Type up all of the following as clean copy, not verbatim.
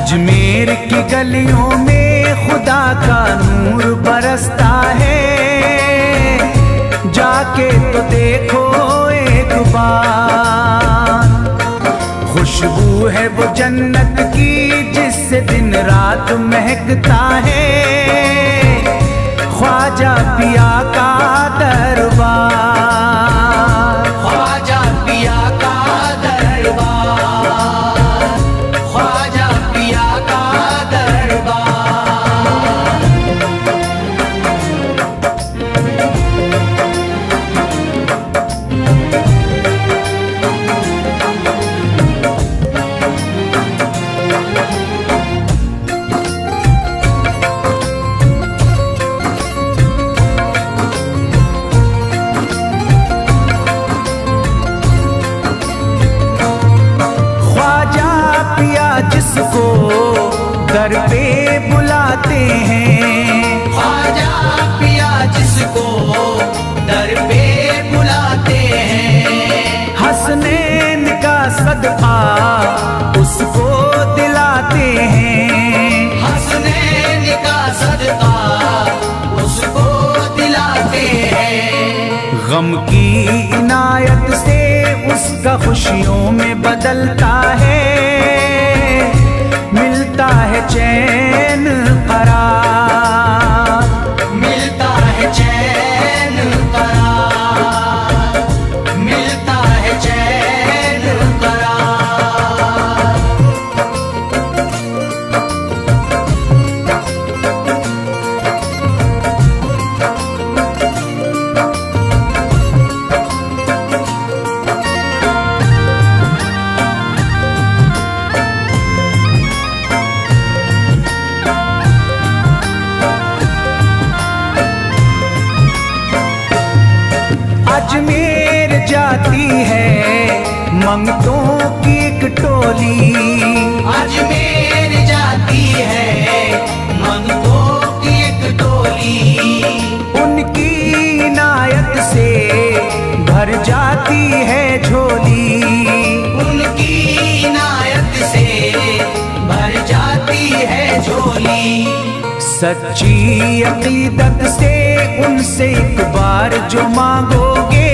अजमेर की गलियों में खुदा का नूर बरसता है, जाके तो देखो एक बार। खुशबू है वो जन्नत की जिससे दिन रात महकता है, ख्वाजा पिया का दरबार, ख्वाजा पिया का दरबार, ख्वाजा पिया का दरबार। जिसको दर पे बुलाते हैं, ख्वाजा पिया जिसको दर पे बुलाते हैं, हसनैन का सदका उसको दिलाते हैं, हसनैन का सदका उसको दिलाते हैं। गम की इनायत से उसका खुशियों में बदलता है, मिलता है चैन करार, मिलता है चैन करार, मिलता है चैन करार। अजमेर जाती है मंगतों की एक टोली, अजमेर जाती है मंगतों की एक टोली, उनकी इनायत से भर जाती है झोली, उनकी इनायत से भर जाती है झोली। सच्ची अकीदत से उनसे एक बार जो मांगोगे,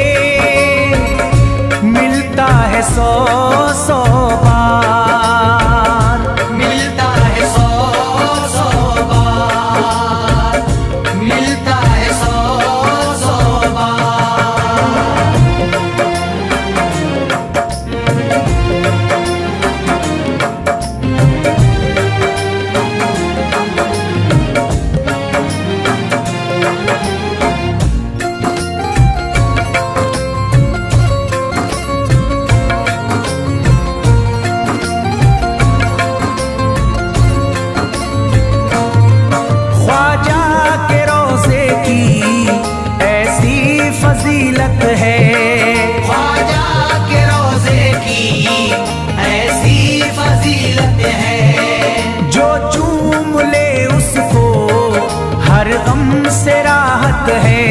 मिलता है 100 बार, मिलता है 100 बार, मिलता है 100 बार। फजीलत है ख्वाजा के रोज़े की ऐसी फजीलत है, जो चूम ले उसको हर गम से राहत है,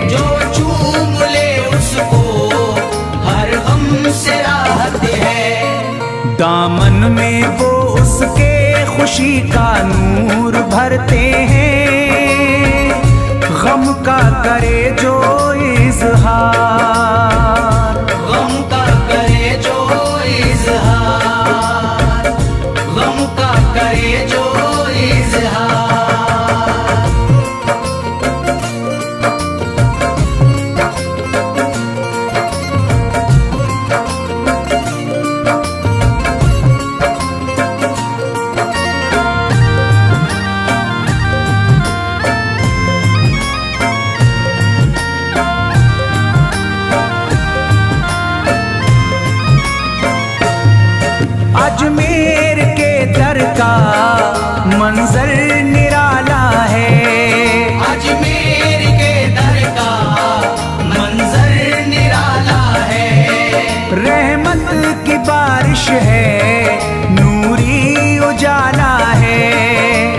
जो चूम ले उसको हर गम से राहत है। दामन में वो उसके खुशी का नूर भरते हैं, गम का करे जो इज़हार, गम का करे जो इज़हार, गम का करे जो इज़हार। अजमेर के दर का मंजर निराला है, अजमेर के दर का मंजर निराला है। रहमत की बारिश है नूरी उजाला है,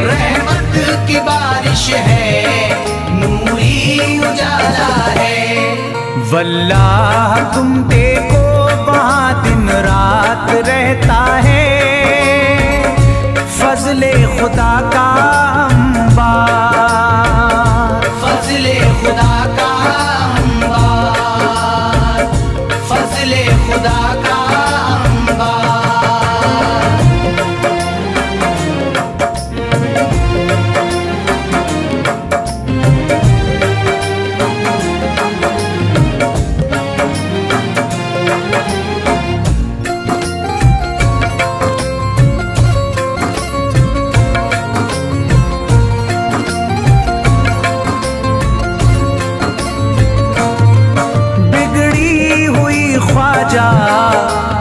रहमत की बारिश है नूरी उजाला है। वल्लाह तुम देखो वहाँ दिन रात रहता है, फजले खुदा का अंबार, फजले खुदा का अंबार, फजले खुदा का अंबार।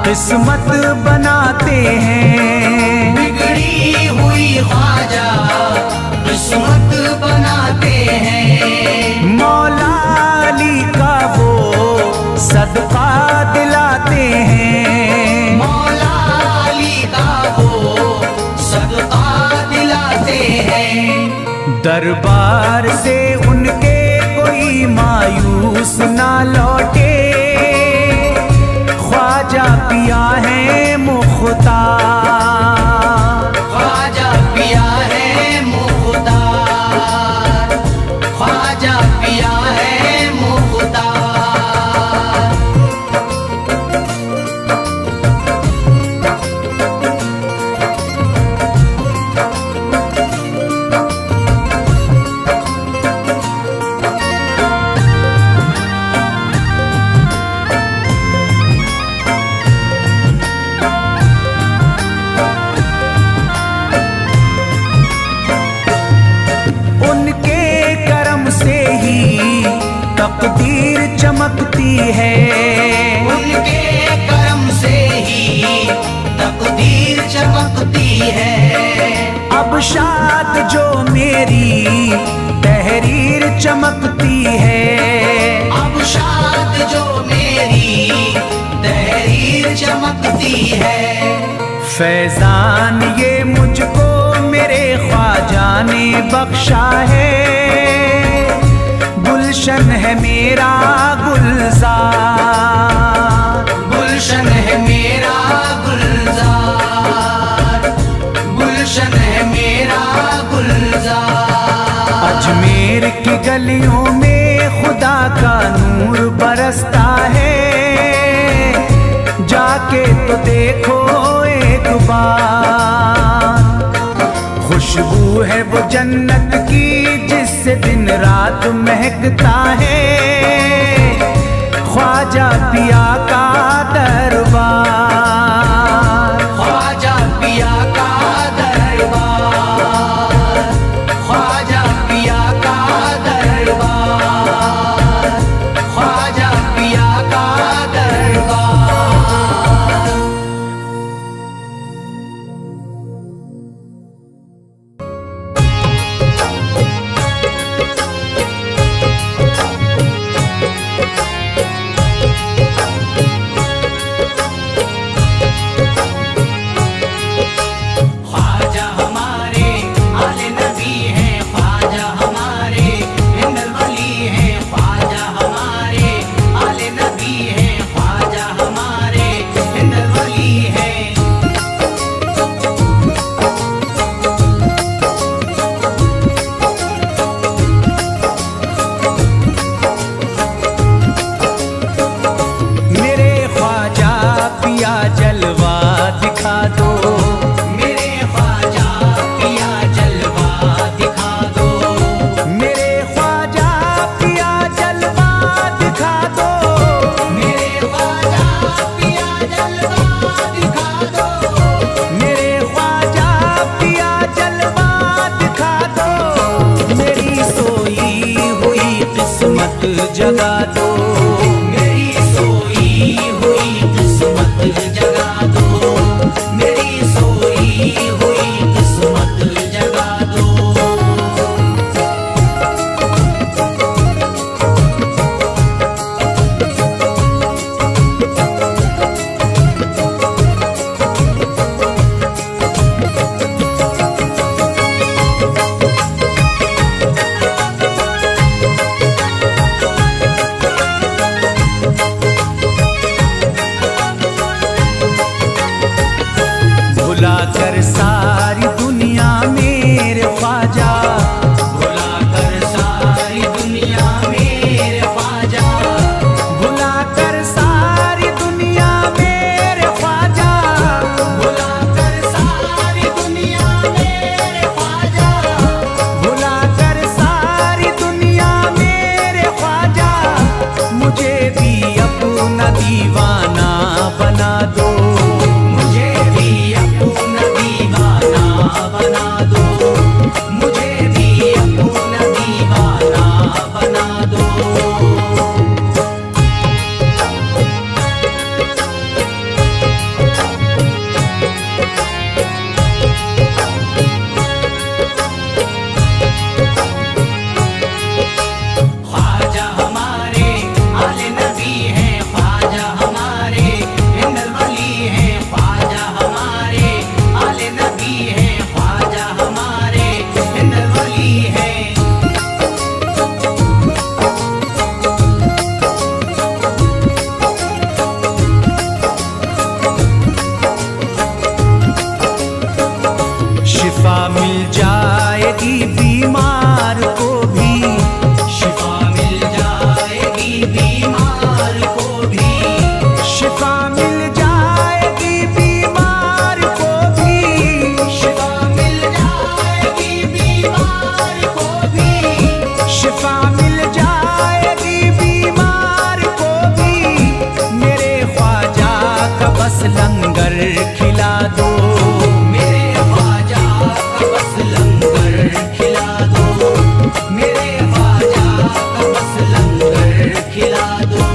किस्मत बनाते हैं, बिगड़ी हुई ख्वाजा किस्मत बनाते हैं। मौला अली का वो सदका दिलाते हैं, मौला अली का वो सदका दिलाते हैं। दरबार से उनके कोई मायूस ना लौटे, ख्वाजा पिया है मुख्तार, ख्वाजा पिया है मुख्तार, ख्वाजा पिया है मुख्तार। तकदीर चमकती है, उनके करम से ही तकदीर चमकती है। अब शाद जो मेरी तहरीर चमकती है, अब शाद जो मेरी तहरीर चमकती है। फैजान ये मुझको मेरे ख्वाजा ने बख्शा है, गुलशन है मेरा गुलजार, गुलशन है मेरा गुलजार, गुलशन है मेरा गुलजार। अजमेर की गलियों में खुदा का नूर बरसता है, जाके तो देखो एक बार। खुशबू है वो जन्नत की जिससे दिन रात महकता है, ख्वाजा पिया का दरबार, ख्वाजा पिया का दरबार, ख्वाजा पिया का दरबार, ख्वाजा पिया का दरबार। शिफा मिल जाएगी बीमार को भी, मेरे ख्वाजा का बस लंगर खिला दो। मेरे ख्वाजा का बस लंगर खिला दो, मेरे ख्वाजा का बस लंगर खिला दो।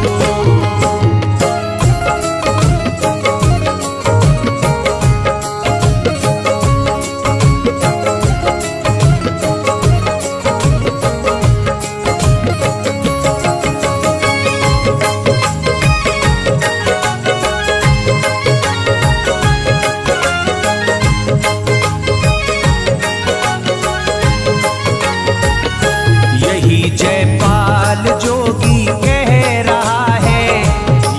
यही जयपाल जोगी कह रहा है,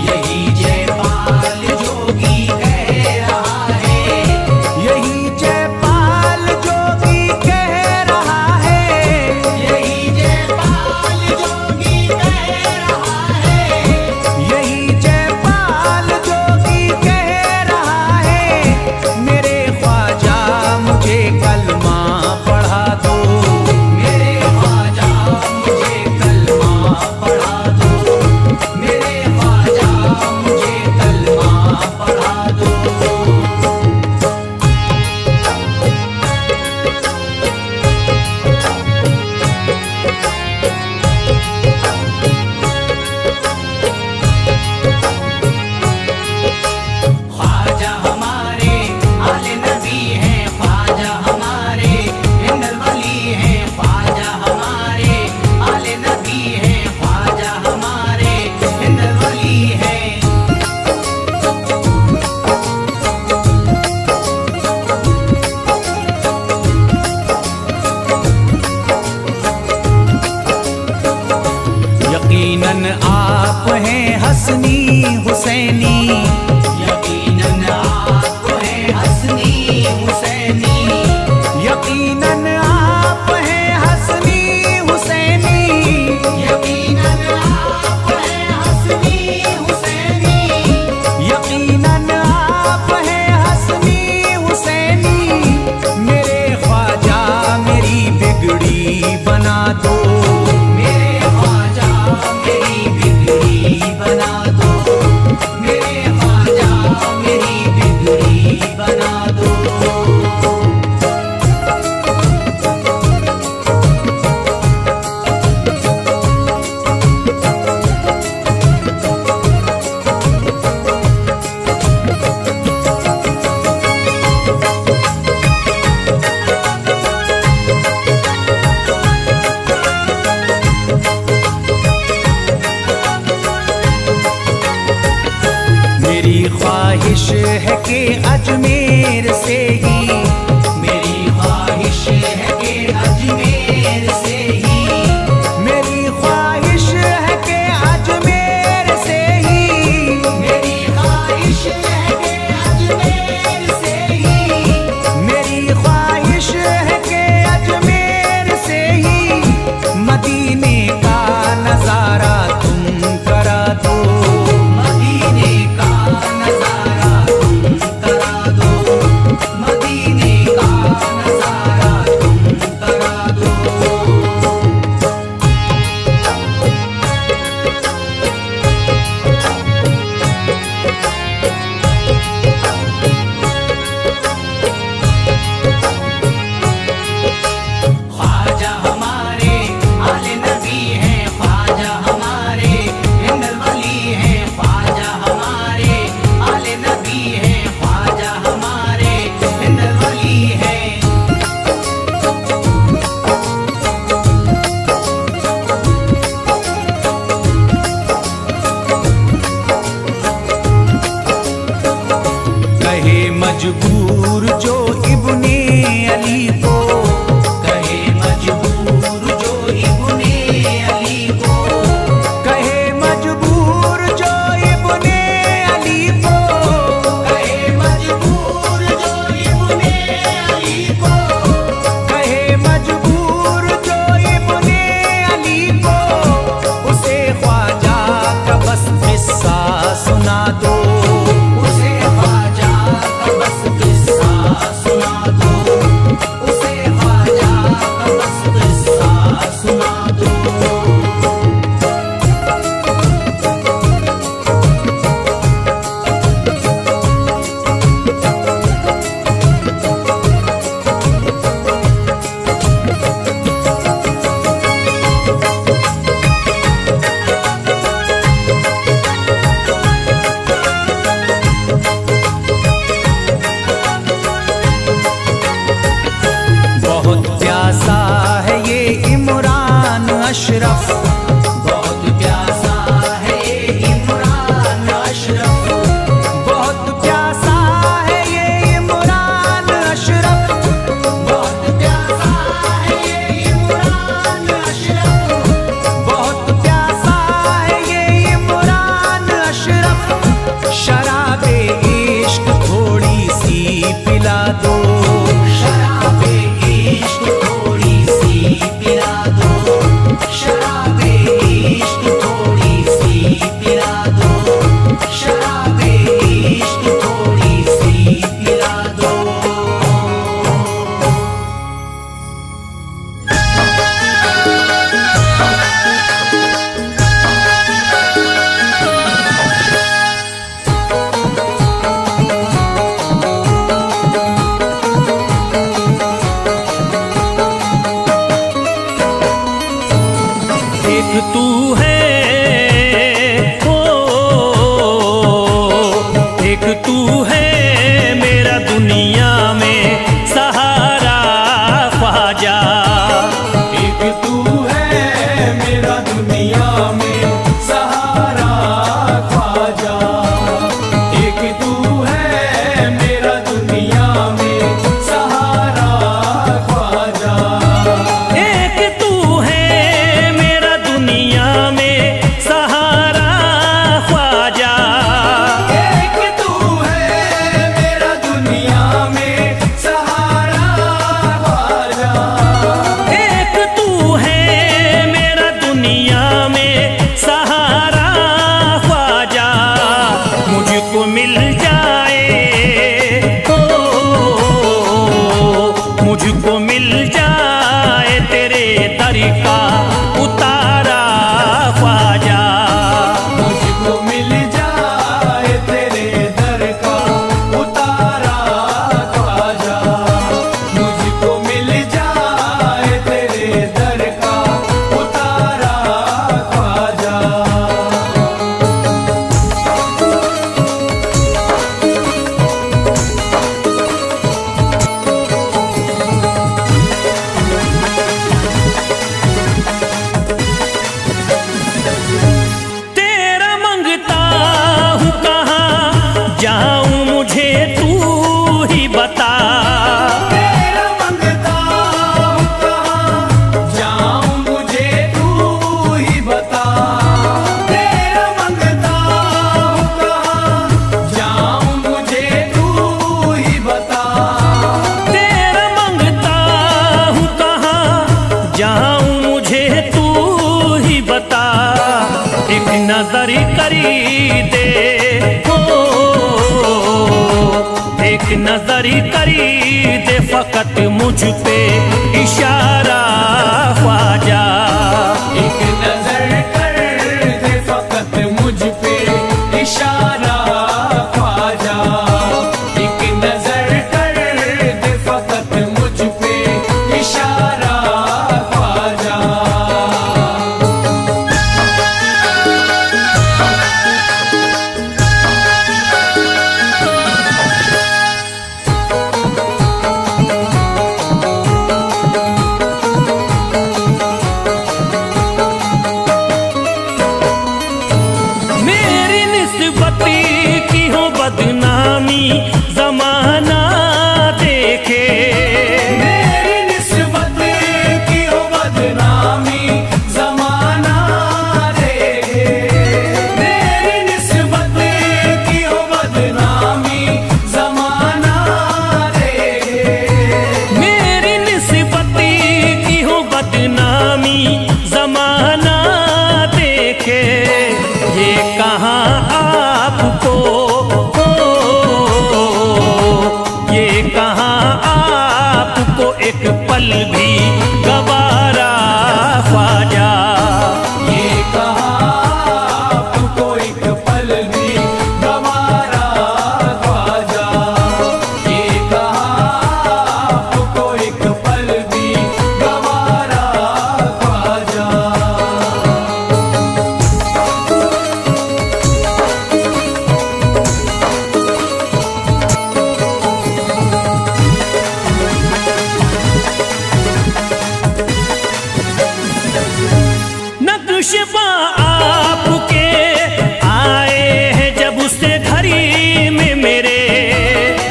यही जयपाल जोगी कह रहा है, यही जयपाल जोगी कह रहा है, यही जयपाल जोगी कह रहा है, यही जयपाल जोगी कह रहा है। मेरे ख्वाजा मुझे कलमा पढ़ा दो, मेरे ख्वाजा मुझे कलमा पढ़ा दो, मेरे ख्वाजा मुझे कलमा पढ़ा दो। ख्वाजा हमारे आले नबी हैं, ख्वाजा हमारे हिंदल वली हैं, ख्वाजा हमारे आले नबी हैं, ख्वाजा हमारे हिंदल वली हैं। यकीनन आप हैं हसनी हुसैनी, यकीनन आप हैं हसनी हुसैनी, यकीनन आप हैं हसनी हुसैनी, यकीनन आप हैं हसनी हुसैनी, यकीनन आप हैं हसनी हुसैनी। मेरे ख्वाजा मेरी बिगड़ी बना दो, मेरे ख्वाजा मेरी बिगड़ी बना दो, मेरे ख्वाजा मेरी बिगड़ी बना दो। मेरी ख्वाहिश है कि अजमेर से ही, मेरी ख्वाहिश है कि अजमेर से ही, मेरी ख्वाहिश है कि अजमेर से ही, मेरी ख्वाहिश है कि अजमेर से ही, मेरी ख्वाहिश है कि अजमेर से ही मदीने का नजारा तुम करा दो, मदीने का नजारा तुम करा दो, बहुत प्यासा है ये इमरान अशरफ, बहुत प्यासा है ये इमरान अशरफ, बहुत प्यासा है ये इमरान अशरफ, बहुत प्यासा है ये इमरान अशरफ, बहुत प्यासा है ये इमरान अशरफ। शराबे इश्क थोड़ी सी पिला दो, शराबे इश्क थोड़ी सी पिला दो, शराबे इश्क थोड़ी सी पिला दो, शराबे इश्क थोड़ी सी पिला दो। एक तू है ओ, एक तू है मेरा दुनिया में सहारा ख्वाजा, एक तू है मेरा दुनिया में सहारा ख्वाजा, एक तू है मेरा दुनिया में सहारा ख्वाजा, एक तू है मेरा दुनिया में सहारा ख्वाजा, एक तू है मेरा दुनिया में सहारा ख्वाजा, एक तू है मेरा दुनिया में सहारा ख्वाजा। मुझको मिल जाए ओ, मुझको मिल जाए तेरे दर का उतारा ख्वाजा, मुझको मिल जाए तेरे दर का उतारा ख्वाजा, मुझको मिल जाए तेरे दर का उतारा ख्वाजा। तेरा मंगता हूँ कहाँ जाऊँ मुझे तू ही बता, तेरा मंगता हूँ कहाँ जाऊँ मुझे तू ही बता, तेरा मंगता हूँ कहाँ जाऊँ मुझे तू ही बता, तेरा मंगता हूँ कहाँ जाऊँ मुझे तू ही बता। एक नजर करी दे ओ, एक नजर करी दे फकत मुझ पे इशारा ख्वाजा, एक नजर कर दे फकत मुझ पे इशारा ख्वाजा, एक नजर कर दे फकत मुझ पे इशारा ख्वाजा। नक्शबा आपके आए हैं जब उससे घड़ी में मेरे,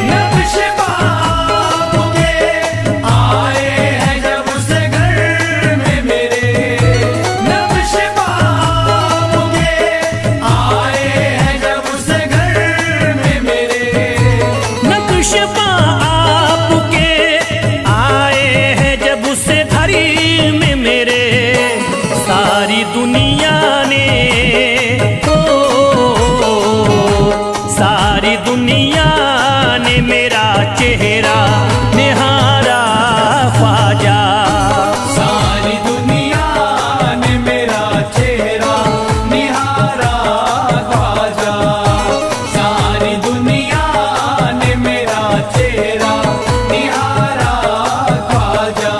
नक्शबा आपके आए हैं जब उससे घर में मेरे, नक्शबा आपके आए हैं जब उससे घर में मेरे, नक्शबा आपके आए हैं जब उससे घड़ी में मेरे। सारी दुनिया ने सारी दुनिया ने मेरा चेहरा निहारा ख्वाजा, सारी दुनिया ने मेरा चेहरा निहारा ख्वाजा, सारी दुनिया ने मेरा चेहरा निहारा ख्वाजा।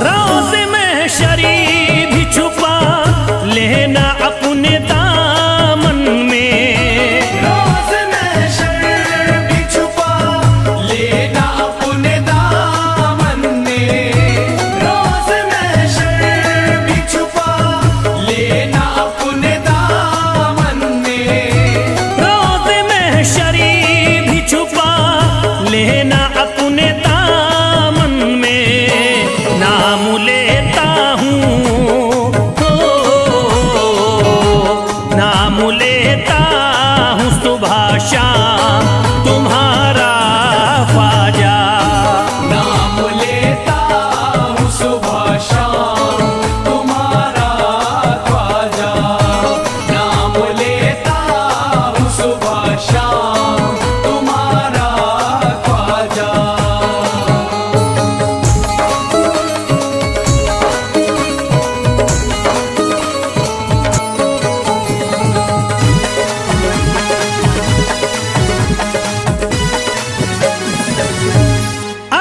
रोज़ महशरी भी छुपा लेना अपने दामन में, रोज़ महशर भी छुपा लेना अपने दामन में, रोज़ महशर भी छुपा लेना अपने दामन में, रोज़ महशरी भी छुपा लेना अपने दामन में। नाम लेता हूँ नाम लेता हूँ सुबह शाम तुम्हारा ख्वाजा, नाम लेता हूँ सुबह शाम तुम्हारा ख्वाजा, नाम लेता हूँ सुबह शाम तुम्हारा ख्वाजा।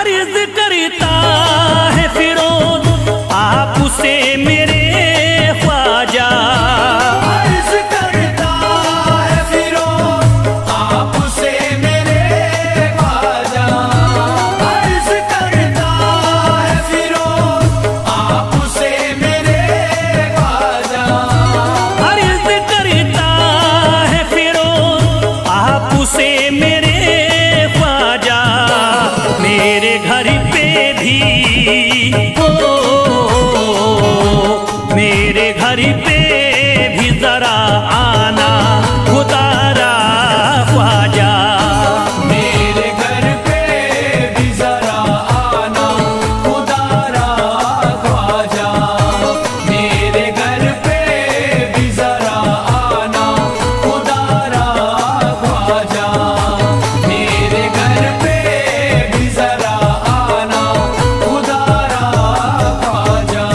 अर्ज करता है फिरोज आपसे मेरे ख्वाजा, अर्ज करता है फिरोज आपसे मेरे ख्वाजा, अर्ज करता है फिरोज आपसे मेरे ख्वाजा, अर्ज करता है फिरोज आपसे मेरे ख्वाजा। मेरे घर पे भी मेरे घर पे भी जरा आना खुदारा ख्वाजा, मेरे घर पे भी जरा आना खुदारा ख्वाजा, मेरे घर पे भी जरा आना खुदारा ख्वाजा, मेरे घर पे भी जरा आना खुदारा ख्वाजा।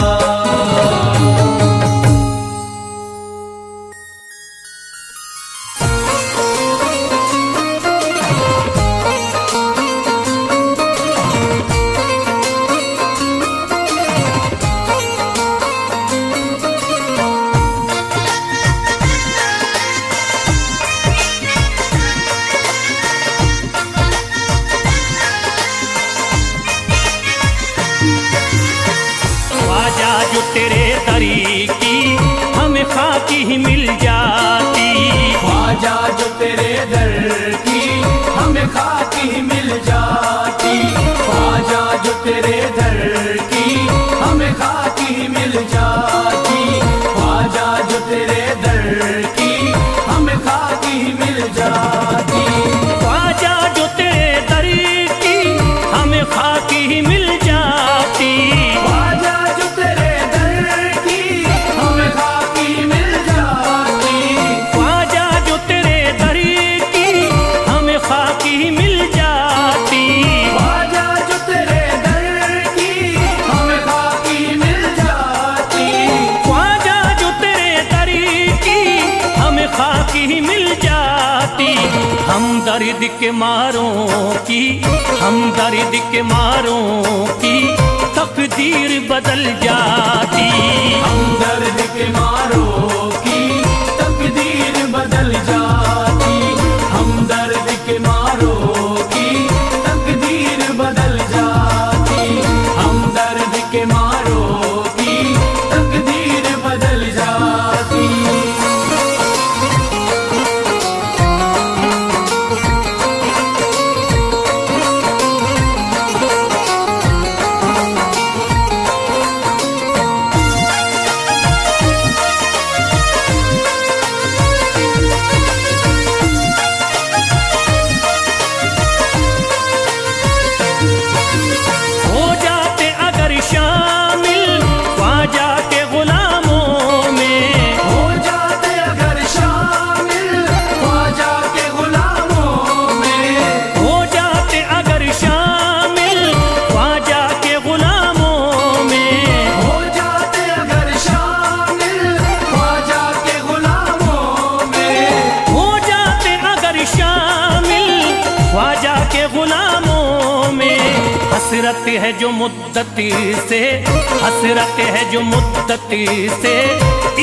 ख्वाजा जो तेरे दरी की हमें खाकी ही मिल जाती, ख्वाजा जो तेरे दर की हमें खाकी ही मिल जाती, ख्वाजा जो तेरे दर की हमें खाकी ही मिल जाती, ख्वाजा जो तेरे दर की हमें खाकी ही मिल जाती, ख्वाजा जो तेरे दरी की हमें खाकी ही मिल जाती, ख्वाजा जो तेरे दर की हमें खाकी मिल जाती, ख्वाजा जो तेरे दरी की हमें खाकी ही मिल जाती। ख्वाजा जो तेरे दर की हमें खाकी मिल जाती, ख्वाजा जो तेरे दरी की हमें खाकी ही मिल जाती। हम दर्द के मारों की हम दर्द के मारों की तकदीर बदल जाती। हमदर्द के मारों की तकदीर बदल जाती। हमदर्द के मारों की तकदीर बदल जाती। हमदर्द के मारों की तकदीर बदल जाती। हो जाते अगर शामिल ख्वाजा के गुलामों में, हो जाते अगर शामिल ख्वाजा के गुलामों में। हो जाते अगर शामिल ख्वाजा के गुलामों में, हो जाते अगर शामिल ख्वाजा के गुलामों में। हो जाते अगर शामिल ख्वाजा के गुलामों में। हसरत है जो मुद्दती से, हसरत है जो मुद्दती से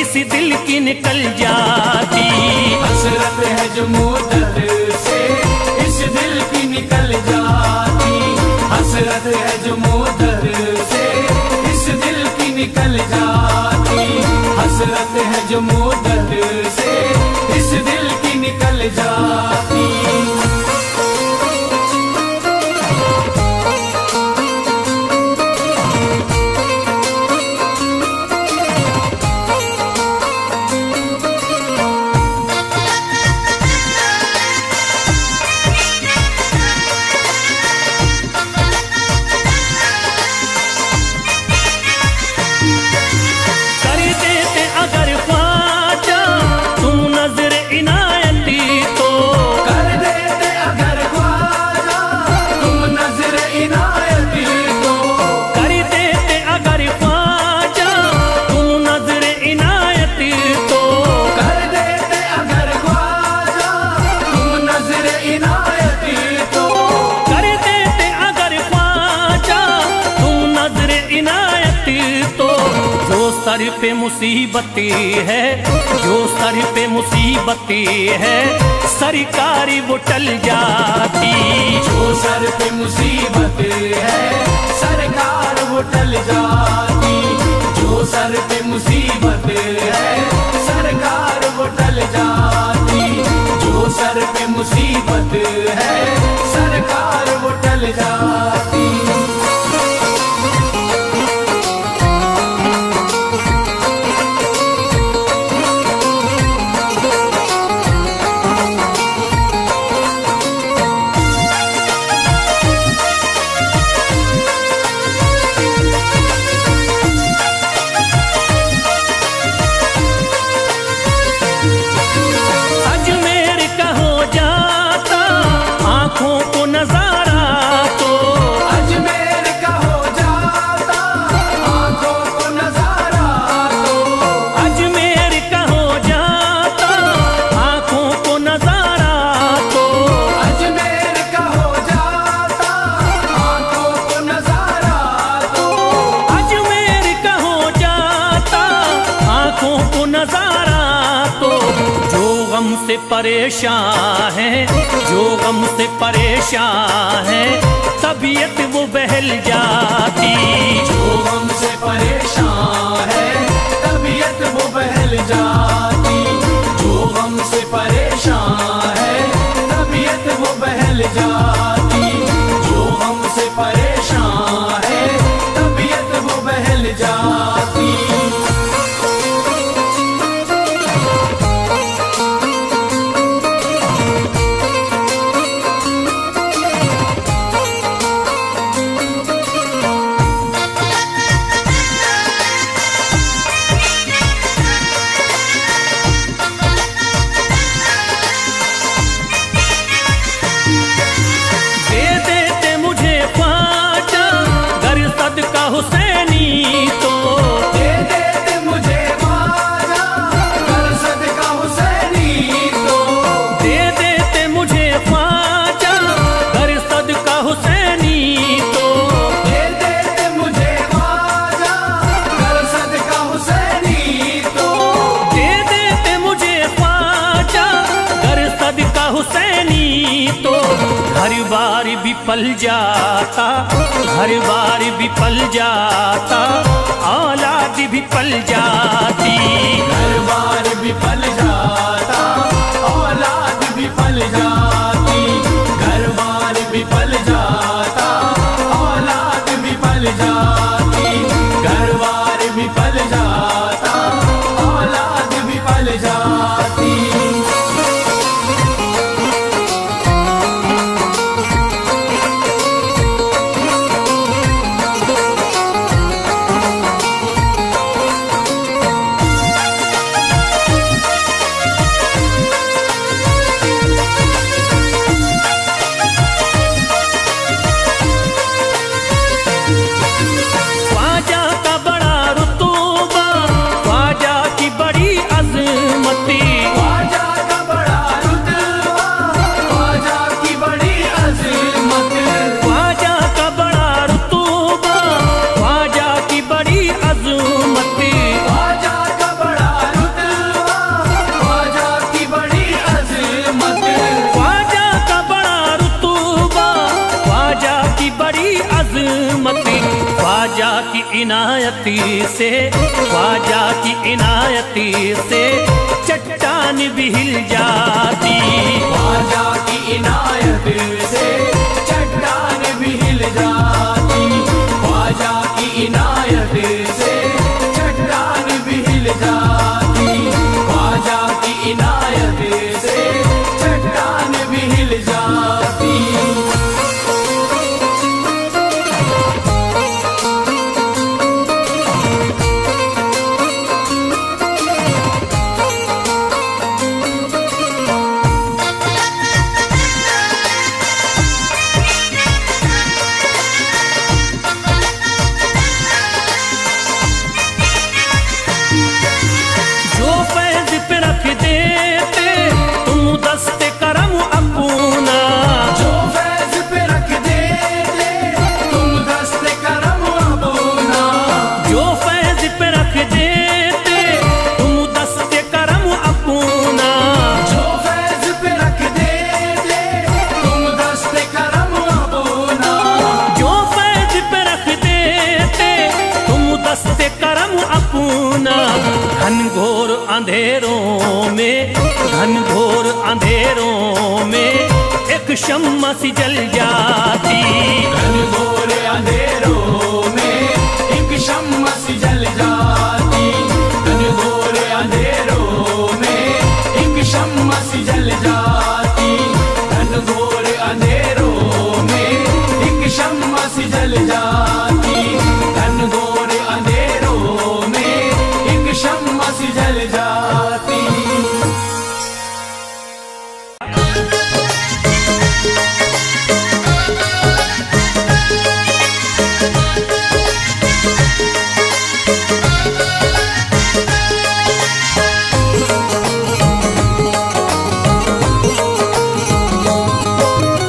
इस दिल की निकल जाती। हसरत है जो मुद्दत से इस दिल की निकल जाती। हसरत है जो मुद्दत से इस दिल की निकल जाती। हसरत है जो मुद्दत से इस दिल की निकल जाती। कर देते अगर ख्वाजा तुम नजर इनायती तो, कर देते अगर ख्वाजा तुम नजर इनायती तो। कर देते अगर ख्वाजा तुम नजर इनायती तो, कर देते अगर ख्वाजा तुम नजर इनायती तो। कर देते अगर ख्वाजा तुम नजर इनायती तो। जो सर पे मुसीबती है, जो सर पे मुसीबती है सरकारी वो टल जाती। जो सर पे मुसीबत है सरकार वो टल जाती। जो सर पे मुसीबत है सरकार वो टल जाती। जो सर पे मुसीबत है सरकार वो टल जाती। अजमेर का हो जाता आंखों को नजारा तो, अजमेर का हो जाता आंखों को नजारा तो। अजमेर का हो जाता आंखों को नजारा तो। अजमेर का हो जाता आंखों को नजारा तो। अजमेर का हो जाता आंखों को नजारा तो। जो गम से परेशान है, जो गम से परेशान है तबीयत वो बहल जाती। जो गम से परेशान है तबीयत वो बहल जाती। जो गम से परेशान है तबीयत वो बहल जाती। जो गम से परेशान है तबीयत वो बहल जाती। घर बार विफल जाता, घर बार विफल जाता, औलाद विफल जाती। घर बार विफल जाता, औलाद विफल जाती। घर बार विफल जाता, औलाद विफल जाती। घर बार विफल जाता, औलाद विफल जाती। ख्वाजा का बड़ा रुतबा, ख्वाजा की बड़ी अजमती। ख्वाजा का बड़ा रुतबा, ख्वाजा की बड़ी अज़मत। ख्वाजा का बड़ा रुतबा, ख्वाजा की बड़ी अजमती। ख्वाजा का बड़ा रुतबा, ख्वाजा की बड़ी अज़मत। ख्वाजा का बड़ा रुतबा, ख्वाजा की बड़ी अजमती। ख्वाजा की इनायती से, ख्वाजा की इनायती से चट्टान भी हिल जाती। ख्वाजा की इनायत से चट्टान भी हिल जाती। ख्वाजा की इनायत से चट्टान भी हिल जाती। ख्वाजा की इनायत से चट्टान भी हिल जाती। जो फैज पे रख देते तुम दस्ते करम अपना। जो फैज पे रख देते तुम दस्ते करम अपना। जो फैज पे रख देते तुम दस्ते करम अपना। जो फैज पे रख देते तुम दस्ते करम अपना। जो फैज पे रख देते तुम दस्ते करम अपना। घनघोर अंधेरों में, घनघोर अंधेरों में एक शम्मा सी जल जाती। घनघोर अंधेरों में एक शम्मा सी जल जाती। घनघोर अंधेरों में एक शम्मा सी जल जाती। घनघोर अंधेरों में एक शम्मा सी जल जाती। घनघोर अंधेरों में एक शम्मा सी जल जाती।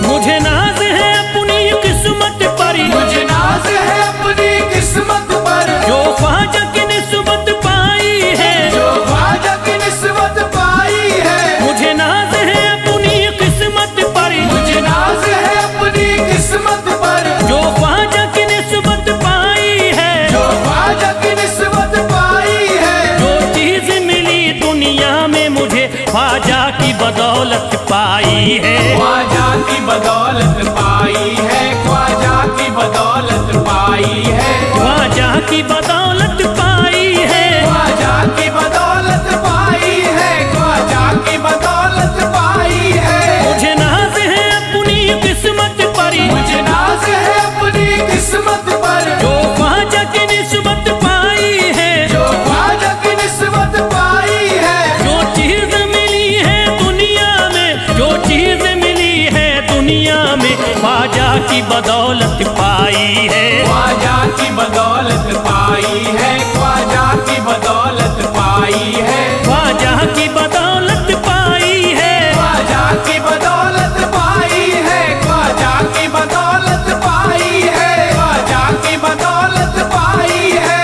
मुझे नाज है अपनी किस्मत पर, मुझे नाज है अपनी किस्मत पर। जो ख्वाजा की निस्बत पाई है। जो ख्वाजा की निस्बत पाई है। मुझे नाज है अपनी किस्मत पर, मुझे नाज है अपनी किस्मत पर। जो ख्वाजा की निस्बत पाई है। जो ख्वाजा की निस्बत पाई है। जो चीज मिली दुनिया में मुझे ख्वाजा की बदौलत पाई है। ख्वाजा की बदौलत पाई है। ख्वाजा की बदौलत पाई है। ख्वाजा की बदौलत पाई है। ख्वाजा की बदौलत पाई है। ख्वाजा की बदौलत पाई है। मुझे नाज है अपनी किस्मत पर, मुझे नाज है अपनी किस्मत पर। जो ख्वाजा की निस्बत पाई है। जो ख्वाजा की निस्बत पाई है। जो चीज मिली है दुनिया में, जो चीज मिली है दुनिया में ख्वाजा की बदौलत पाई है। ख्वाजा की बदौलत पाई है। ख्वाजा की बदौलत पाई है। ख्वाजा की बदौलत पाई है। ख्वाजा की बदौलत पाई है। ख्वाजा की बदौलत पाई है। ख्वाजा की बदौलत पाई है।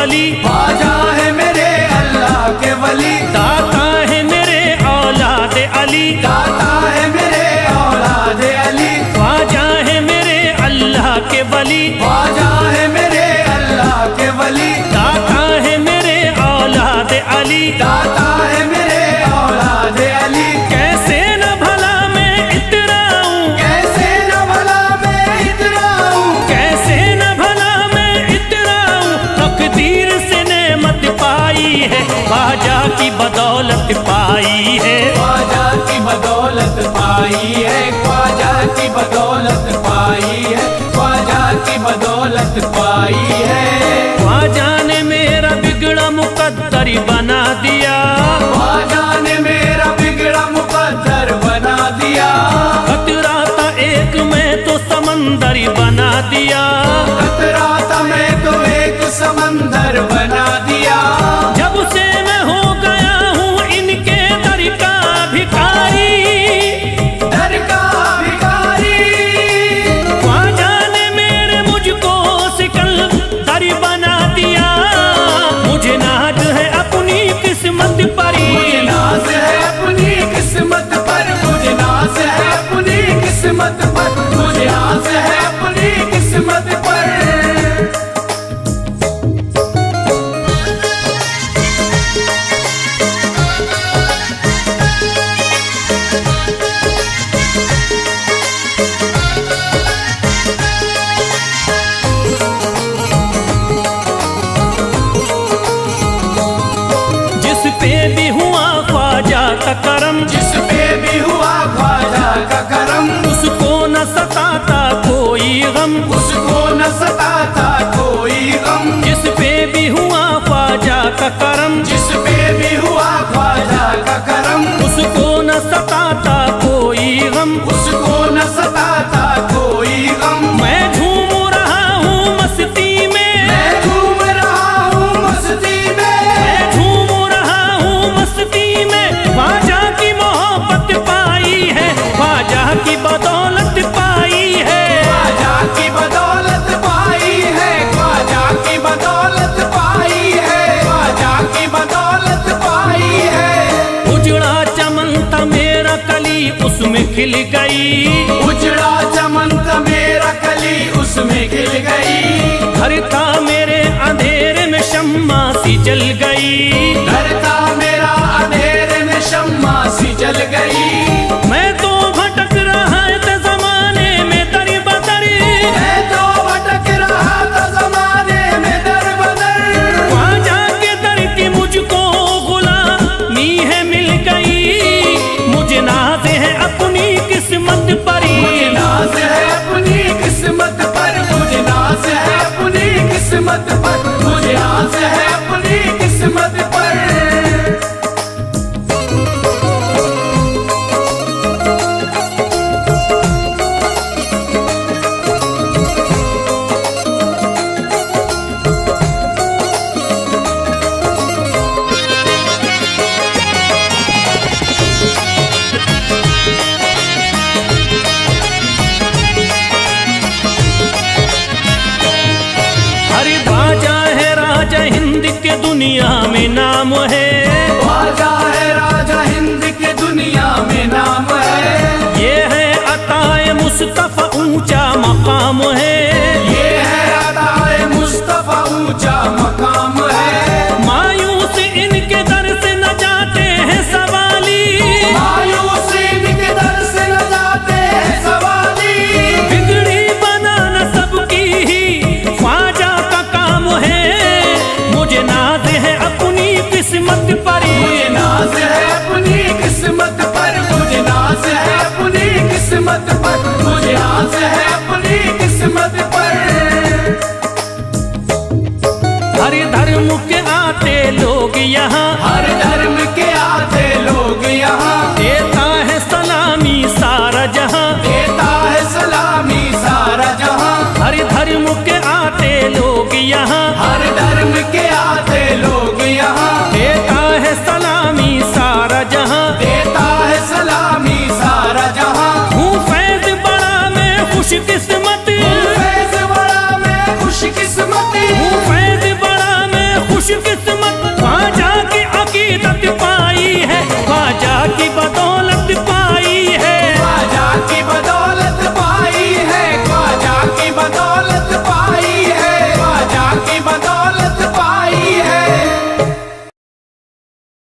वली, ख्वाजा है मेरे अल्लाह के वली, दाता है मेरे औलाद अली, दाता है मेरे औलाद अली, ख्वाजा है मेरे अल्लाह के वली, ख्वाजा है मेरे अल्लाह के वली, दाता है मेरे औलाद अली, दाता है मेरे औलाद अली। कैसे न भला मैं इतराऊं, कैसे न भला मैं इतराऊं, कैसे न भला मैं इतराऊं, तकदीर से नेमत पाई है, ख्वाजा की बदौलत पाई है, ख्वाजा की बदौलत पाई है, ख्वाजा की बदौलत पाई है, ख्वाजा की बदौलत पाई है। ख्वाजा ने मेरा बिगड़ा मुकद्दर बना दिया, ख्वाजा ने मेरा बिगड़ा मुकद्दर बना दिया, खतरा था एक मैं तो समंदर बना दिया, खतरा था मैं तो एक समंदर बना दिया। जब से मैं हो गया हूँ इनके दर का भिखारी, दर का भिखारी, ख्वाजा ने मेरे मुझको सिकंदर बना दिया, मुझे नाज है अपनी किस्मत परी, मुझे नाज है अपनी किस्मत पर, मुझे नाज है अपनी किस्मत पर, मुझे नाज है अपनी किस्मत पर। जिस पे भी हुआ ख्वाजा का करम, जिस पे भी हुआ ख्वाजा का करम, उसको न सताता कोई गम, उसको न सताता कोई गम, जिस पे भी हुआ ख्वाजा का करम, जिस पे भी हुआ ख्वाजा का करम, उसको न सताता कोई गम, उसको न सताता कोई गम। मैं झूम रहा हूँ मस्ती में, मैं झूम रहा हूँ मस्ती में, मैं झूम रहा हूँ मस्ती में, ख्वाजा की मोहब्बत पाई है, ख्वाजा की बदौलत पाई है, ख्वाजा की बदौलत पाई है, ख्वाजा की बदौलत पाई है, ख्वाजा की बदौलत पाई है। उजड़ा चमन था मेरा कली उसमें खिल गई, उजड़ा चमन था मेरा कली उसमें खिल गई, घर था मेरे अंधेरे में शम्मा सी जल गई, घर था मेरा अंधेरे में शम्मा सी जल गई। मैं तो भटक रहा था जमाने में दर बदर, मैं तो भटक रहा था जमाने में दर बदर, ख्वाजा के दर की मुझको गुलामी है मिल गई, मुझे नाज है अपनी किस्मत परी, मुझे नाज है अपनी किस्मत पर, मुझे नाज है अपनी किस्मत पर, मुझे नाज है अपनी किस्मत पर। अरे ख्वाजा है राजा हिंद के दुनिया में नाम है, ख्वाजा है राजा हिंद के दुनिया में नाम है, ये है अताए मुस्तफा ऊंचा